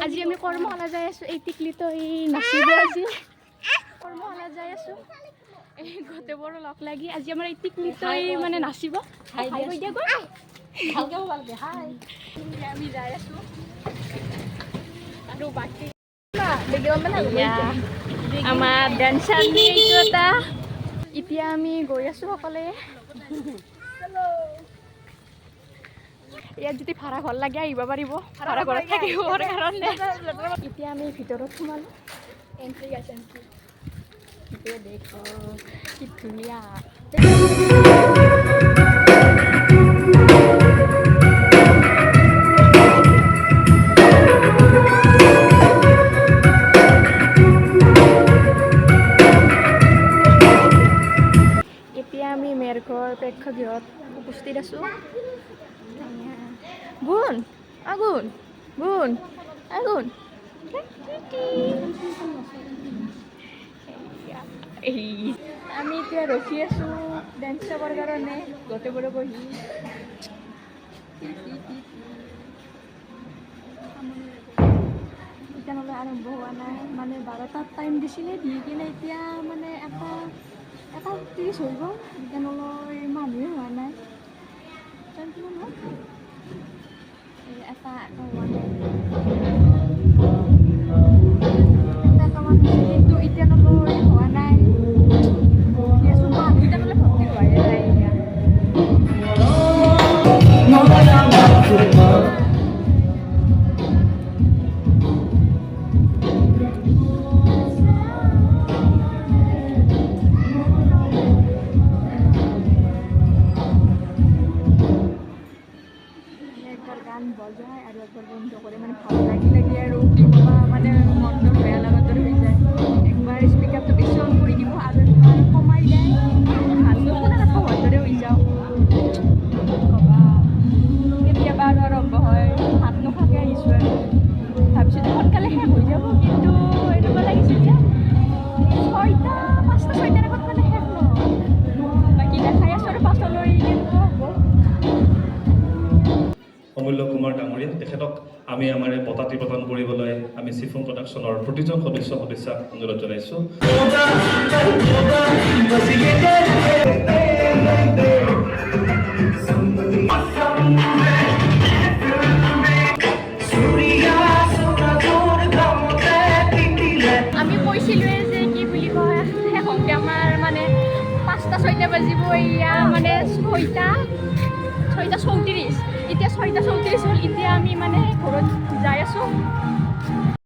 আজি আমি কৰ্মশালা যাই আছোঁ। এই টিকলিটো এই নাচিব আজি কৰ্মশালা যাই আছোঁ। এই গোটেইবোৰো লগ লাগি আজি আমাৰ এই টিকলিটো মানে নাচিব। আমি যাই আছোঁ আৰু বাকী আমাৰ ডান্সাৰ এইটো এটা। এতিয়া আমি গৈ আছোঁ সকলোৱে। ইয়াত যদি ভাড়া ঘৰ লাগে আহিব পাৰিব, ভাড়া ঘৰত থাকিবৰ কাৰণে। এতিয়া আমি ভিতৰত সোমালোঁ। এণ্ট্ৰি আছে এণ্ট্ৰি। দেখো কি ধুনীয়া। এতিয়া আমি মেৰঘৰ প্ৰেক্ষাগৃহত উপস্থিত আছোঁ। গুণ আগুণ গুণ আগুণ আমি এতিয়া ৰখি আছোঁ ডেন্স চাবৰ কাৰণে গোটেইবোৰে বহি। এতিয়ালৈকে আৰম্ভ হোৱা নাই, মানে 12টাত টাইম দিছিলে, দি কিনে এতিয়া মানে এটা 30 হৈ গ'ল। এতিয়ালৈ মানুহে হোৱা নাই। টাইম কিমান হ'ল? এটা হোৱা নাই, কিন্তু এতিয়ালৈ হোৱা নাই। ৰখি আছোঁ মানুহ এতিয়ালৈ ভৰ্তি হোৱাই নাই। একবাৰ গান বজায় আৰু একবাৰ বন্ধ কৰে, মানে ভাল লাগি আৰু কি ক'বা, মানে মনটো বেয়া লগাৰ দৰে হৈ যায়। একবাৰ স্পীকাৰটো বেছি অন কৰি দিব আৰু একবাৰ কমাই যায়, ভালকৈ শুনা নাপাওঁ দৰে হৈ যাওঁ। ক'বা কেতিয়াবা আৰু আৰম্ভ হয়, ভাত নোখোৱাকৈ আহিছোঁ আৰু ভাবিছোঁ সোনকালে শেষ হৈ যাব, কিন্তু এনেকুৱা লাগিছে যে 5টা-6টাৰ আগত মানে শেষ নহয়। বাকী দেখাই আছোঁ আৰু পাছলৈ কেনেকুৱা হ'ব। অমূল্য কুমাৰ ডাঙৰীয়া, তেখেতক আমি আমাৰ এই বঁটাটি প্ৰদান কৰিবলৈ আমি চিফুন প্ৰডাকশ্যনৰ প্ৰতিজন সদস্যাক অনুৰোধ জনাইছোঁ। আমি কৈছিলোঁৱে যে কি বুলি কয়, শেষতে আমাৰ মানে 5টা-6টা বাজিব, এয়া মানে 6টা 34। এতিয়া 6টা 34 হ'ল। এতিয়া আমি মানে ঘৰত যাই আছোঁ।